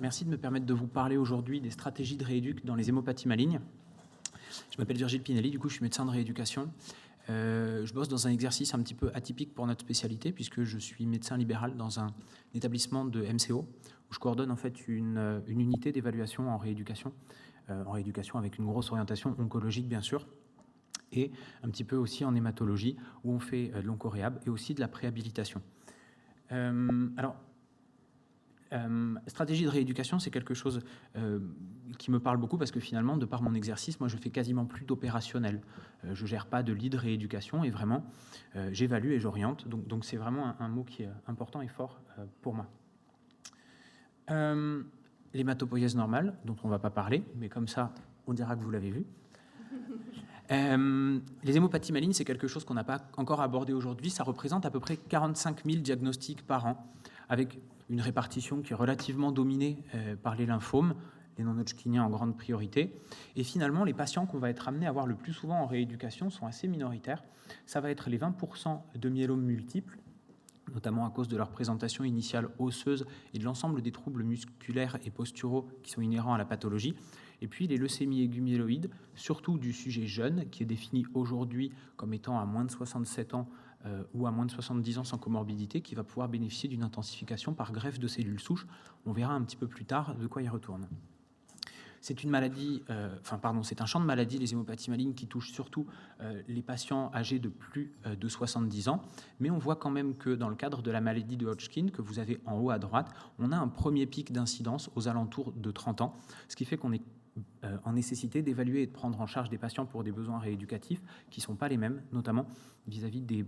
Merci de me permettre de vous parler aujourd'hui des stratégies de rééduc dans les hémopathies malignes. Je m'appelle Virgile Pinelli, du coup je suis médecin de rééducation. Je bosse dans un exercice un petit peu atypique pour notre spécialité, puisque je suis médecin libéral dans un établissement de MCO, où je coordonne en fait une unité d'évaluation en rééducation avec une grosse orientation oncologique bien sûr, et un petit peu aussi en hématologie, où on fait de l'oncoréhab et aussi de la préhabilitation. Stratégie de rééducation, c'est quelque chose qui me parle beaucoup parce que finalement, de par mon exercice, moi je fais quasiment plus d'opérationnel. Je ne gère pas de lit de rééducation et vraiment, j'évalue et j'oriente. Donc c'est vraiment un mot qui est important et fort pour moi. L'hématopoïèse normale, dont on ne va pas parler, mais comme ça, on dira que vous l'avez vu. Les hémopathies malignes, c'est quelque chose qu'on n'a pas encore abordé aujourd'hui. Ça représente à peu près 45 000 diagnostics par an, avec une répartition qui est relativement dominée par les lymphomes, les non-Hodgkiniens en grande priorité. Et finalement, les patients qu'on va être amenés à voir le plus souvent en rééducation sont assez minoritaires. Ça va être les 20% de myélomes multiples, notamment à cause de leur présentation initiale osseuse et de l'ensemble des troubles musculaires et posturaux qui sont inhérents à la pathologie. Et puis les leucémies aiguës myéloïdes, surtout du sujet jeune, qui est défini aujourd'hui comme étant à moins de 67 ans ou à moins de 70 ans sans comorbidité, qui va pouvoir bénéficier d'une intensification par greffe de cellules souches. On verra un petit peu plus tard de quoi il retourne. C'est une maladie, c'est un champ de maladies, les hémopathies malignes, qui touchent surtout les patients âgés de plus de 70 ans. Mais on voit quand même que dans le cadre de la maladie de Hodgkin, que vous avez en haut à droite, on a un premier pic d'incidence aux alentours de 30 ans, ce qui fait qu'on est en nécessité d'évaluer et de prendre en charge des patients pour des besoins rééducatifs qui ne sont pas les mêmes, notamment vis-à-vis des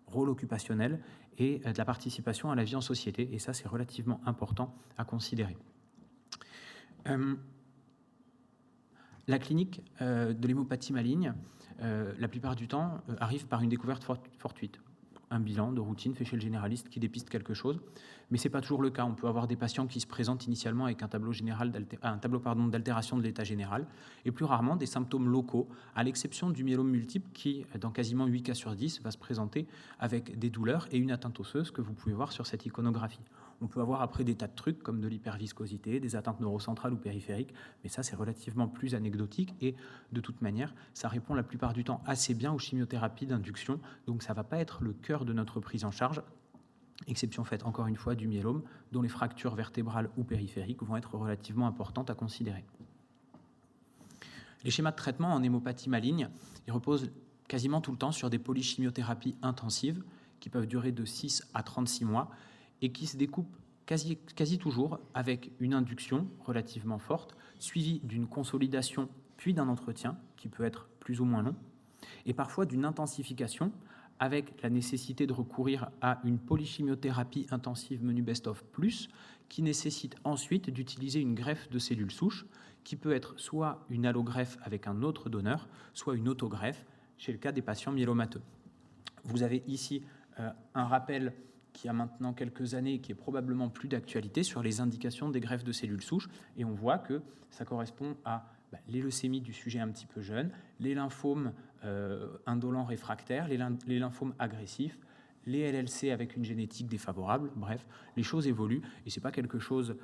rôles occupationnels et de la participation à la vie en société. Et ça, c'est relativement important à considérer. La clinique de l'hémopathie maligne, la plupart du temps, arrive par une découverte fortuite. Un bilan de routine fait chez le généraliste qui dépiste quelque chose, mais ce n'est pas toujours le cas. On peut avoir des patients qui se présentent initialement avec un tableau d'altération de l'état général, et plus rarement des symptômes locaux, à l'exception du myélome multiple qui, dans quasiment 8 cas sur 10, va se présenter avec des douleurs et une atteinte osseuse que vous pouvez voir sur cette iconographie. On peut avoir après des tas de trucs comme de l'hyperviscosité, des atteintes neurocentrales ou périphériques, mais ça c'est relativement plus anecdotique et de toute manière, ça répond la plupart du temps assez bien aux chimiothérapies d'induction, donc ça ne va pas être le cœur de notre prise en charge, exception faite encore une fois du myélome, dont les fractures vertébrales ou périphériques vont être relativement importantes à considérer. Les schémas de traitement en hémopathie maligne, ils reposent quasiment tout le temps sur des polychimiothérapies intensives qui peuvent durer de 6 à 36 mois et qui se découpent quasi toujours avec une induction relativement forte, suivie d'une consolidation puis d'un entretien qui peut être plus ou moins long, et parfois d'une intensification avec la nécessité de recourir à une polychimiothérapie intensive menu best-of plus, qui nécessite ensuite d'utiliser une greffe de cellules souches, qui peut être soit une allogreffe avec un autre donneur, soit une autogreffe, chez le cas des patients myélomateux. Vous avez ici un rappel qui a maintenant quelques années et qui est probablement plus d'actualité sur les indications des greffes de cellules souches, et on voit que ça correspond à les leucémies du sujet un petit peu jeune, les lymphomes indolents réfractaires, les lymphomes agressifs, les LLC avec une génétique défavorable. Bref, les choses évoluent et ce n'est pas quelque chose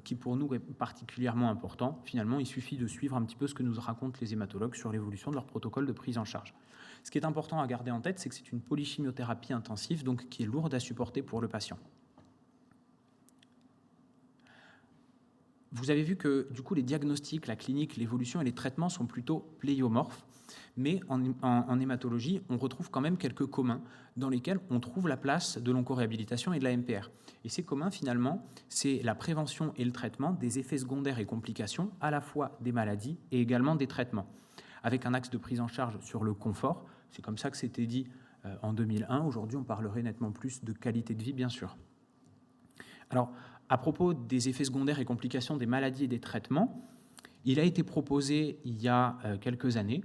qui pour nous est particulièrement important. Finalement, il suffit de suivre un petit peu ce que nous racontent les hématologues sur l'évolution de leur protocole de prise en charge. Ce qui est important à garder en tête, c'est que c'est une polychimiothérapie intensive, donc qui est lourde à supporter pour le patient. Vous avez vu que du coup les diagnostics, la clinique, l'évolution et les traitements sont plutôt pléiomorphes, mais en hématologie, on retrouve quand même quelques communs dans lesquels on trouve la place de l'oncoréhabilitation et de la MPR. Et ces communs, finalement, c'est la prévention et le traitement des effets secondaires et complications, à la fois des maladies et également des traitements, avec un axe de prise en charge sur le confort. C'est comme ça que c'était dit en 2001. Aujourd'hui, on parlerait nettement plus de qualité de vie, bien sûr. Alors, à propos des effets secondaires et complications des maladies et des traitements, il a été proposé il y a quelques années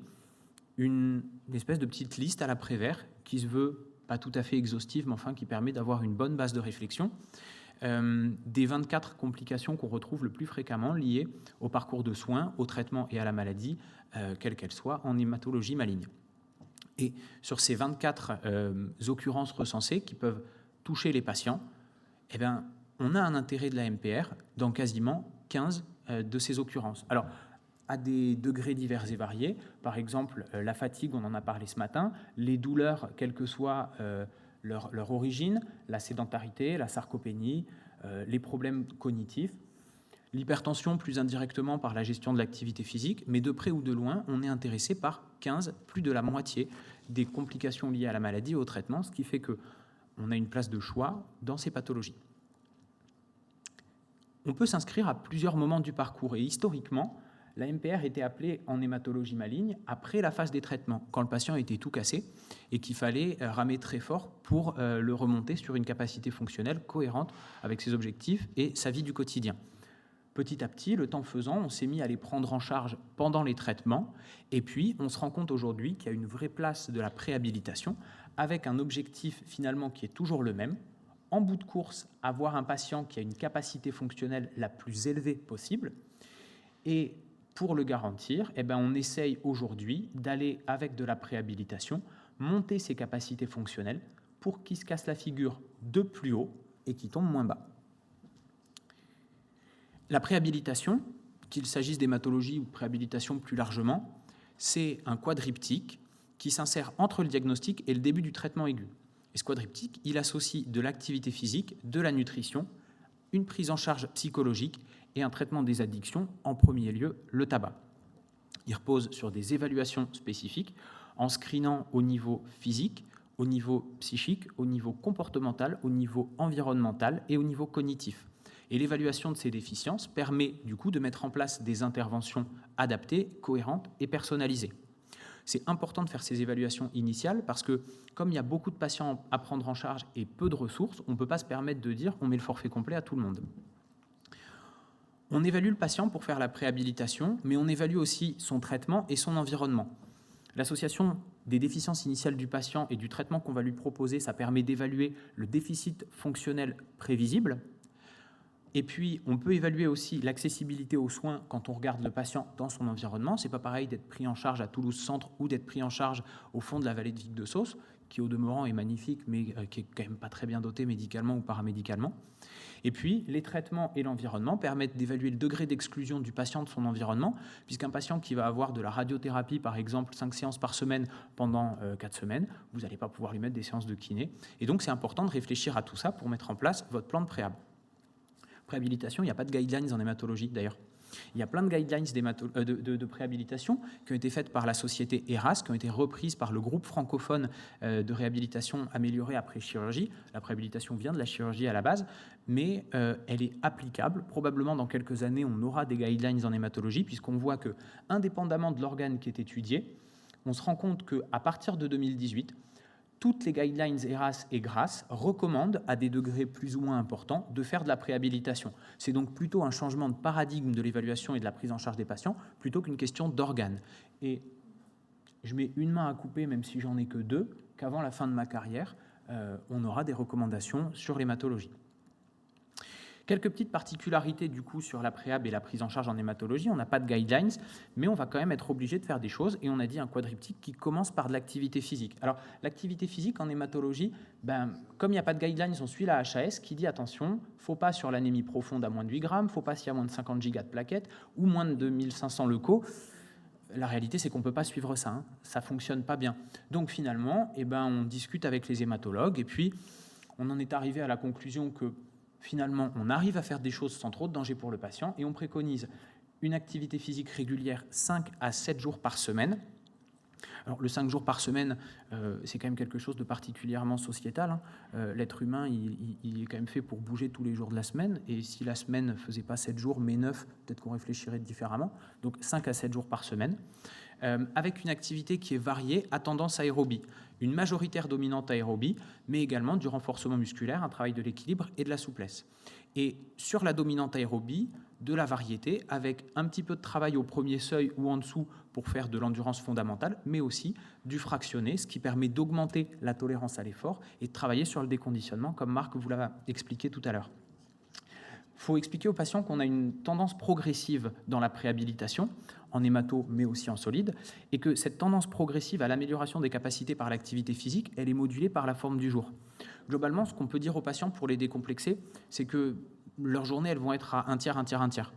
une espèce de petite liste à la Prévert qui se veut pas tout à fait exhaustive, mais enfin qui permet d'avoir une bonne base de réflexion, des 24 complications qu'on retrouve le plus fréquemment liées au parcours de soins, au traitement et à la maladie, quelle qu'elle soit, en hématologie maligne. Et sur ces 24 occurrences recensées qui peuvent toucher les patients, on a un intérêt de la MPR dans quasiment 15 de ces occurrences. Alors, à des degrés divers et variés, par exemple, la fatigue, on en a parlé ce matin, les douleurs, quelle que soit leur origine, la sédentarité, la sarcopénie, les problèmes cognitifs, l'hypertension plus indirectement par la gestion de l'activité physique, mais de près ou de loin, on est intéressé par 15, plus de la moitié des complications liées à la maladie et au traitement, ce qui fait qu'on a une place de choix dans ces pathologies. On peut s'inscrire à plusieurs moments du parcours, et historiquement, la MPR était appelée en hématologie maligne après la phase des traitements, quand le patient était tout cassé et qu'il fallait ramer très fort pour le remonter sur une capacité fonctionnelle cohérente avec ses objectifs et sa vie du quotidien. Petit à petit, le temps faisant, on s'est mis à les prendre en charge pendant les traitements, et puis on se rend compte aujourd'hui qu'il y a une vraie place de la préhabilitation, avec un objectif finalement qui est toujours le même, en bout de course, avoir un patient qui a une capacité fonctionnelle la plus élevée possible, et pour le garantir, on essaye aujourd'hui d'aller avec de la préhabilitation, monter ses capacités fonctionnelles pour qu'il se casse la figure de plus haut et qu'il tombe moins bas. La préhabilitation, qu'il s'agisse d'hématologie ou de préhabilitation plus largement, c'est un quadriptyque qui s'insère entre le diagnostic et le début du traitement aigu. Et ce quadriptyque, il associe de l'activité physique, de la nutrition, une prise en charge psychologique et un traitement des addictions, en premier lieu le tabac. Il repose sur des évaluations spécifiques en screenant au niveau physique, au niveau psychique, au niveau comportemental, au niveau environnemental et au niveau cognitif. Et l'évaluation de ces déficiences permet du coup de mettre en place des interventions adaptées, cohérentes et personnalisées. C'est important de faire ces évaluations initiales parce que comme il y a beaucoup de patients à prendre en charge et peu de ressources, on ne peut pas se permettre de dire on met le forfait complet à tout le monde. On évalue le patient pour faire la préhabilitation, mais on évalue aussi son traitement et son environnement. L'association des déficiences initiales du patient et du traitement qu'on va lui proposer, ça permet d'évaluer le déficit fonctionnel prévisible. Et puis, on peut évaluer aussi l'accessibilité aux soins quand on regarde le patient dans son environnement. Ce n'est pas pareil d'être pris en charge à Toulouse Centre ou d'être pris en charge au fond de la vallée de Vic-de-Sauce, qui au demeurant est magnifique, mais qui est quand même pas très bien doté médicalement ou paramédicalement. Et puis, les traitements et l'environnement permettent d'évaluer le degré d'exclusion du patient de son environnement, puisqu'un patient qui va avoir de la radiothérapie, par exemple, 5 séances par semaine pendant 4 semaines, vous n'allez pas pouvoir lui mettre des séances de kiné. Et donc, c'est important de réfléchir à tout ça pour mettre en place votre plan de préhab. Préhabilitation, il n'y a pas de guidelines en hématologie d'ailleurs. Il y a plein de guidelines de préhabilitation qui ont été faites par la société ERAS, qui ont été reprises par le groupe francophone de réhabilitation améliorée après chirurgie. La préhabilitation vient de la chirurgie à la base, mais elle est applicable. Probablement dans quelques années, on aura des guidelines en hématologie, puisqu'on voit que, indépendamment de l'organe qui est étudié, on se rend compte qu'à partir de 2018, toutes les guidelines ERAS et GRAS recommandent, à des degrés plus ou moins importants, de faire de la préhabilitation. C'est donc plutôt un changement de paradigme de l'évaluation et de la prise en charge des patients, plutôt qu'une question d'organes. Et je mets une main à couper, même si j'en ai que deux, qu'avant la fin de ma carrière, on aura des recommandations sur l'hématologie. Quelques petites particularités du coup sur la préhab et la prise en charge en hématologie. On n'a pas de guidelines, mais on va quand même être obligé de faire des choses. Et on a dit un quadriptyque qui commence par de l'activité physique. Alors, l'activité physique en hématologie, comme il n'y a pas de guidelines, on suit la HAS qui dit attention, il ne faut pas sur l'anémie profonde à moins de 8 grammes, il ne faut pas s'il y a moins de 50 gigas de plaquettes ou moins de 2500 leucos. La réalité, c'est qu'on ne peut pas suivre ça. Hein. Ça ne fonctionne pas bien. Donc finalement, on discute avec les hématologues et puis on en est arrivé à la conclusion que finalement, on arrive à faire des choses sans trop de danger pour le patient et on préconise une activité physique régulière 5 à 7 jours par semaine. Alors, le 5 jours par semaine, c'est quand même quelque chose de particulièrement sociétal. Hein. L'être humain, il est quand même fait pour bouger tous les jours de la semaine. Et si la semaine ne faisait pas 7 jours, mais 9, peut-être qu'on réfléchirait différemment. Donc, 5 à 7 jours par semaine. Avec une activité qui est variée à tendance aérobie. Une majoritaire dominante aérobie, mais également du renforcement musculaire, un travail de l'équilibre et de la souplesse. Et sur la dominante aérobie, de la variété, avec un petit peu de travail au premier seuil ou en dessous pour faire de l'endurance fondamentale, mais aussi du fractionné, ce qui permet d'augmenter la tolérance à l'effort et de travailler sur le déconditionnement, comme Marc vous l'a expliqué tout à l'heure. Il faut expliquer aux patients qu'on a une tendance progressive dans la préhabilitation, en hémato, mais aussi en solide, et que cette tendance progressive à l'amélioration des capacités par l'activité physique, elle est modulée par la forme du jour. Globalement, ce qu'on peut dire aux patients pour les décomplexer, c'est que leurs journées, elles vont être à un tiers, un tiers, un tiers.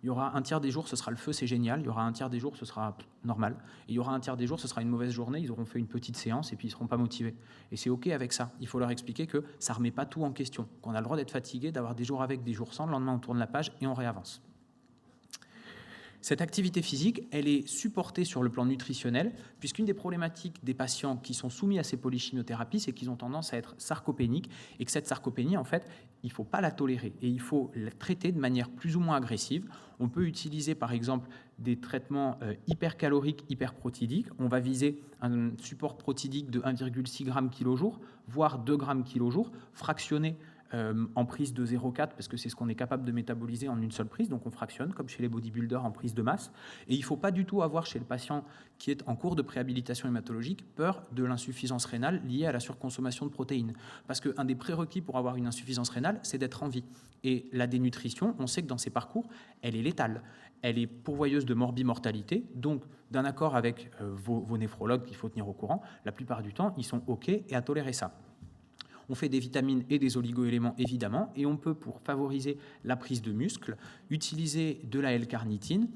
Il y aura un tiers des jours, ce sera le feu, c'est génial. Il y aura un tiers des jours, ce sera normal. Et il y aura un tiers des jours, ce sera une mauvaise journée. Ils auront fait une petite séance et puis ils ne seront pas motivés. Et c'est OK avec ça. Il faut leur expliquer que ça ne remet pas tout en question, qu'on a le droit d'être fatigué, d'avoir des jours avec, des jours sans. Le lendemain, on tourne la page et on réavance. Cette activité physique, elle est supportée sur le plan nutritionnel, puisqu'une des problématiques des patients qui sont soumis à ces polychimiothérapies, c'est qu'ils ont tendance à être sarcopéniques, et que cette sarcopénie, en fait, il ne faut pas la tolérer, et il faut la traiter de manière plus ou moins agressive. On peut utiliser, par exemple, des traitements hypercaloriques, hyperprotidiques. On va viser un support protidique de 1,6 g kg, voire 2 g kg, fractionné en prise de 0,4 parce que c'est ce qu'on est capable de métaboliser en une seule prise, donc on fractionne comme chez les bodybuilders en prise de masse. Et il ne faut pas du tout avoir chez le patient qui est en cours de préhabilitation hématologique peur de l'insuffisance rénale liée à la surconsommation de protéines, parce qu'un des prérequis pour avoir une insuffisance rénale, c'est d'être en vie. Et la dénutrition, on sait que dans ces parcours, elle est létale, elle est pourvoyeuse de morbimortalité, donc d'un accord avec vos néphrologues qu'il faut tenir au courant, la plupart du temps, ils sont OK et à tolérer ça. On fait des vitamines et des oligo-éléments, évidemment, et on peut, pour favoriser la prise de muscle, utiliser de la L-carnitine.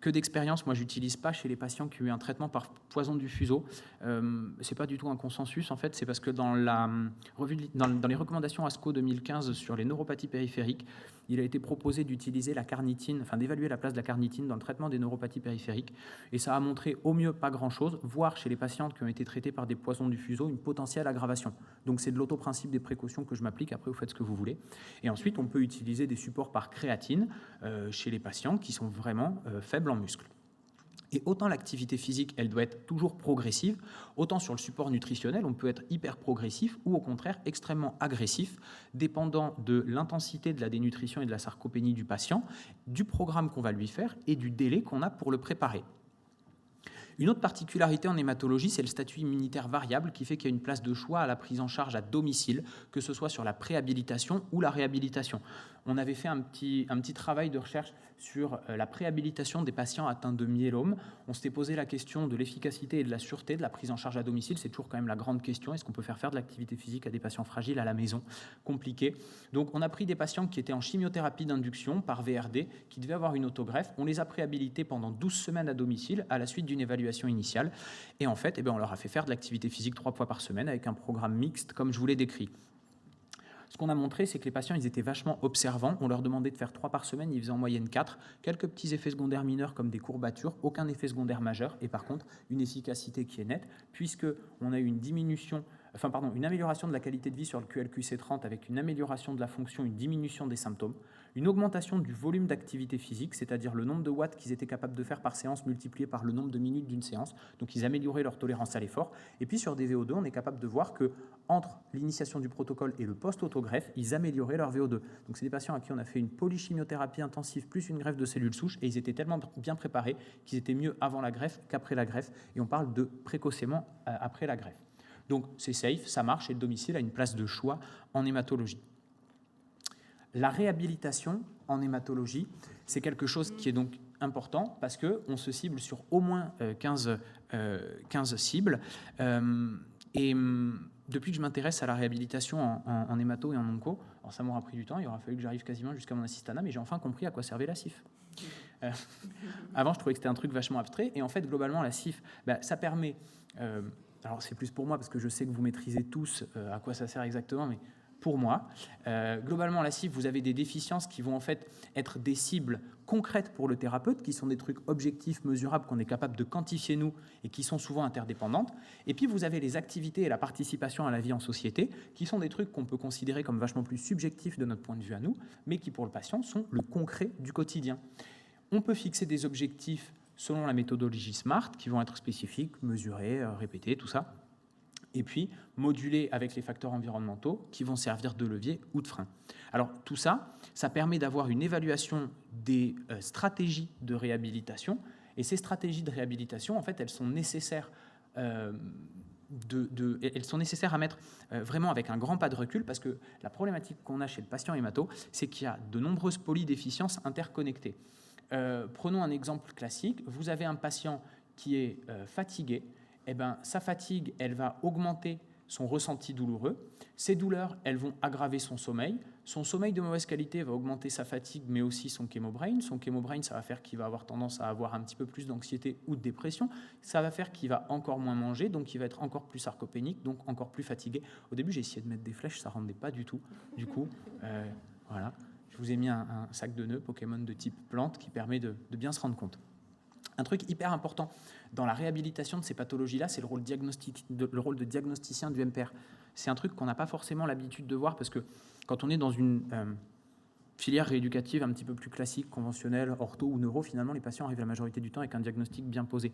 Que d'expérience, moi, je n'utilise pas chez les patients qui ont eu un traitement par poison du fuseau. Ce n'est pas du tout un consensus, en fait. C'est parce que dans les recommandations ASCO 2015 sur les neuropathies périphériques, il a été proposé d'utiliser la carnitine, enfin d'évaluer la place de la carnitine dans le traitement des neuropathies périphériques. Et ça a montré au mieux pas grand-chose, voire chez les patientes qui ont été traitées par des poisons du fuseau, une potentielle aggravation. Donc c'est de l'autoprincipe des précautions que je m'applique. Après, vous faites ce que vous voulez. Et ensuite, on peut utiliser des supports par créatine chez les patients qui sont vraiment faibles en muscles. Et autant l'activité physique, elle doit être toujours progressive, autant sur le support nutritionnel, on peut être hyper progressif ou au contraire extrêmement agressif, dépendant de l'intensité de la dénutrition et de la sarcopénie du patient, du programme qu'on va lui faire et du délai qu'on a pour le préparer. Une autre particularité en hématologie, c'est le statut immunitaire variable qui fait qu'il y a une place de choix à la prise en charge à domicile, que ce soit sur la préhabilitation ou la réhabilitation. On avait fait un petit travail de recherche sur la préhabilitation des patients atteints de myélome. On s'était posé la question de l'efficacité et de la sûreté de la prise en charge à domicile. C'est toujours quand même la grande question. Est-ce qu'on peut faire de l'activité physique à des patients fragiles à la maison? Compliqué. Donc on a pris des patients qui étaient en chimiothérapie d'induction par VRD, qui devaient avoir une autogreffe. On les a préhabilités pendant 12 semaines à domicile à la suite d'une évaluation initiale. Et en fait, on leur a fait faire de l'activité physique 3 fois par semaine avec un programme mixte comme je vous l'ai décrit. Ce qu'on a montré, c'est que les patients, ils étaient vachement observants. On leur demandait de faire 3 par semaine, ils faisaient en moyenne 4. Quelques petits effets secondaires mineurs comme des courbatures, aucun effet secondaire majeur. Et par contre, une efficacité qui est nette, puisqu'on a eu une amélioration de la qualité de vie sur le QLQC30 avec une amélioration de la fonction, une diminution des symptômes, une augmentation du volume d'activité physique, c'est-à-dire le nombre de watts qu'ils étaient capables de faire par séance multiplié par le nombre de minutes d'une séance. Donc ils amélioraient leur tolérance à l'effort. Et puis sur des VO2, on est capable de voir que entre l'initiation du protocole et le post-autogreffe, ils amélioraient leur VO2. Donc c'est des patients à qui on a fait une polychimiothérapie intensive plus une greffe de cellules souches et ils étaient tellement bien préparés qu'ils étaient mieux avant la greffe qu'après la greffe. Et on parle de précocement après la greffe. Donc c'est safe, ça marche et le domicile a une place de choix en hématologie. La réhabilitation en hématologie, c'est quelque chose qui est donc important parce qu'on se cible sur au moins 15 cibles. Et depuis que je m'intéresse à la réhabilitation en hémato et en onco, alors ça m'aura pris du temps, il aura fallu que j'arrive quasiment jusqu'à mon assistanat, mais j'ai enfin compris à quoi servait la CIF. Avant, je trouvais que c'était un truc vachement abstrait, et en fait, globalement, la CIF, ça permet... alors c'est plus pour moi, parce que je sais que vous maîtrisez tous à quoi ça sert exactement, mais pour moi, globalement, la CIF, vous avez des déficiences qui vont en fait être des cibles concrètes pour le thérapeute, qui sont des trucs objectifs, mesurables, qu'on est capable de quantifier nous, et qui sont souvent interdépendantes. Et puis, vous avez les activités et la participation à la vie en société, qui sont des trucs qu'on peut considérer comme vachement plus subjectifs de notre point de vue à nous, mais qui, pour le patient, sont le concret du quotidien. On peut fixer des objectifs selon la méthodologie SMART, qui vont être spécifiques, mesurés, répétés, tout ça. Et puis modulés avec les facteurs environnementaux qui vont servir de levier ou de frein. Alors tout ça, ça permet d'avoir une évaluation des stratégies de réhabilitation. Et ces stratégies de réhabilitation, en fait, elles sont nécessaires elles sont nécessaires à mettre vraiment avec un grand pas de recul, parce que la problématique qu'on a chez le patient hémato, c'est qu'il y a de nombreuses polydéficiences interconnectées. Prenons un exemple classique. Vous avez un patient qui est fatigué. Sa fatigue, elle va augmenter son ressenti douloureux. Ces douleurs, elles vont aggraver son sommeil. Son sommeil de mauvaise qualité va augmenter sa fatigue, mais aussi son chemobrain. Son chemobrain, ça va faire qu'il va avoir tendance à avoir un petit peu plus d'anxiété ou de dépression. Ça va faire qu'il va encore moins manger, donc il va être encore plus sarcopénique, donc encore plus fatigué. Au début, j'ai essayé de mettre des flèches, ça ne rendait pas du tout. Du coup, voilà. Je vous ai mis un sac de nœuds Pokémon de type plante qui permet de bien se rendre compte. Un truc hyper important dans la réhabilitation de ces pathologies-là, c'est le rôle de diagnosticien du MPR. C'est un truc qu'on n'a pas forcément l'habitude de voir parce que quand on est dans une filière rééducative un petit peu plus classique, conventionnelle, ortho ou neuro, finalement, les patients arrivent la majorité du temps avec un diagnostic bien posé.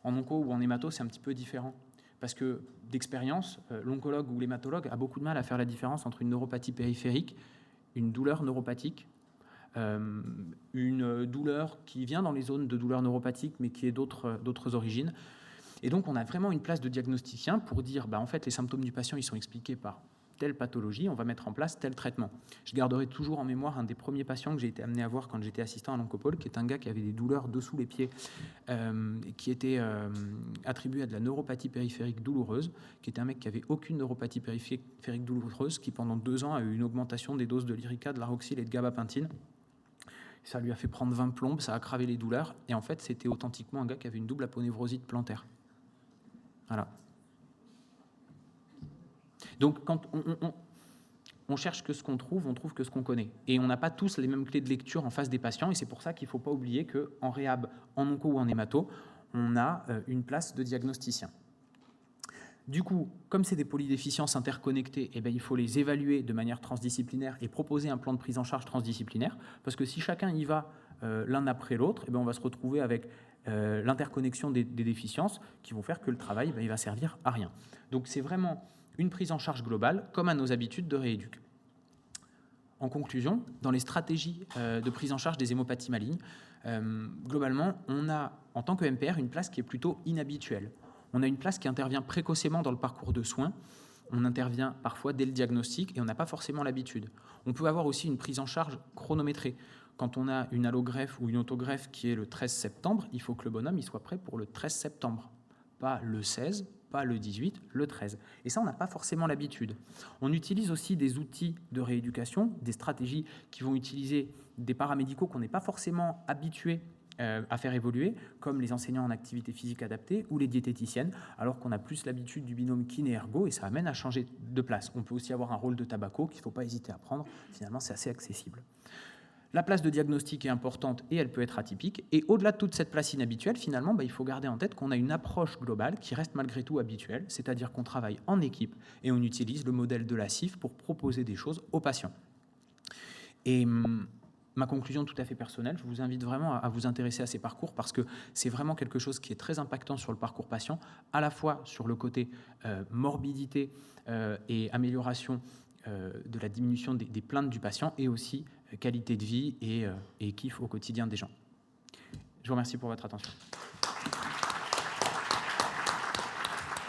En onco ou en hémato, c'est un petit peu différent. Parce que d'expérience, l'oncologue ou l'hématologue a beaucoup de mal à faire la différence entre une neuropathie périphérique, une douleur neuropathique, une douleur qui vient dans les zones de douleur neuropathique, mais qui est d'autres origines. Et donc, on a vraiment une place de diagnosticien pour dire, en fait, les symptômes du patient, ils sont expliqués par telle pathologie, on va mettre en place tel traitement. Je garderai toujours en mémoire un des premiers patients que j'ai été amené à voir quand j'étais assistant à l'oncopole, qui est un gars qui avait des douleurs dessous les pieds, qui était attribué à de la neuropathie périphérique douloureuse, qui était un mec qui avait aucune neuropathie périphérique douloureuse, qui pendant 2 ans a eu une augmentation des doses de Lyrica, de Laroxyl et de gabapentine. Ça lui a fait prendre 20 plombes, ça a aggravé les douleurs, et en fait, c'était authentiquement un gars qui avait une double aponevrosite plantaire. Voilà. Donc, quand on cherche que ce qu'on trouve, on trouve que ce qu'on connaît. Et on n'a pas tous les mêmes clés de lecture en face des patients, et c'est pour ça qu'il ne faut pas oublier qu'en réhab, en onco ou en hémato, on a une place de diagnosticien. Du coup, comme c'est des polydéficiences interconnectées, il faut les évaluer de manière transdisciplinaire et proposer un plan de prise en charge transdisciplinaire, parce que si chacun y va l'un après l'autre, on va se retrouver avec l'interconnexion des déficiences qui vont faire que le travail, il va servir à rien. Donc c'est vraiment une prise en charge globale, comme à nos habitudes de rééduc. En conclusion, dans les stratégies de prise en charge des hémopathies malignes, globalement, on a, en tant que MPR, une place qui est plutôt inhabituelle. On a une place qui intervient précocement dans le parcours de soins. On intervient parfois dès le diagnostic et on n'a pas forcément l'habitude. On peut avoir aussi une prise en charge chronométrée. Quand on a une allogreffe ou une autogreffe qui est le 13 septembre, il faut que le bonhomme il soit prêt pour le 13 septembre. Pas le 16, pas le 18, le 13. Et ça, on n'a pas forcément l'habitude. On utilise aussi des outils de rééducation, des stratégies qui vont utiliser des paramédicaux qu'on n'est pas forcément habitués à faire évoluer, comme les enseignants en activité physique adaptée ou les diététiciennes, alors qu'on a plus l'habitude du binôme kiné-ergo et ça amène à changer de place. On peut aussi avoir un rôle de tabaco qu'il ne faut pas hésiter à prendre. Finalement, c'est assez accessible. La place de diagnostic est importante et elle peut être atypique. Et au-delà de toute cette place inhabituelle, finalement, il faut garder en tête qu'on a une approche globale qui reste malgré tout habituelle, c'est-à-dire qu'on travaille en équipe et on utilise le modèle de la CIF pour proposer des choses aux patients. Et ma conclusion tout à fait personnelle, je vous invite vraiment à vous intéresser à ces parcours parce que c'est vraiment quelque chose qui est très impactant sur le parcours patient, à la fois sur le côté morbidité et amélioration de la diminution des plaintes du patient et aussi qualité de vie et kiff au quotidien des gens. Je vous remercie pour votre attention.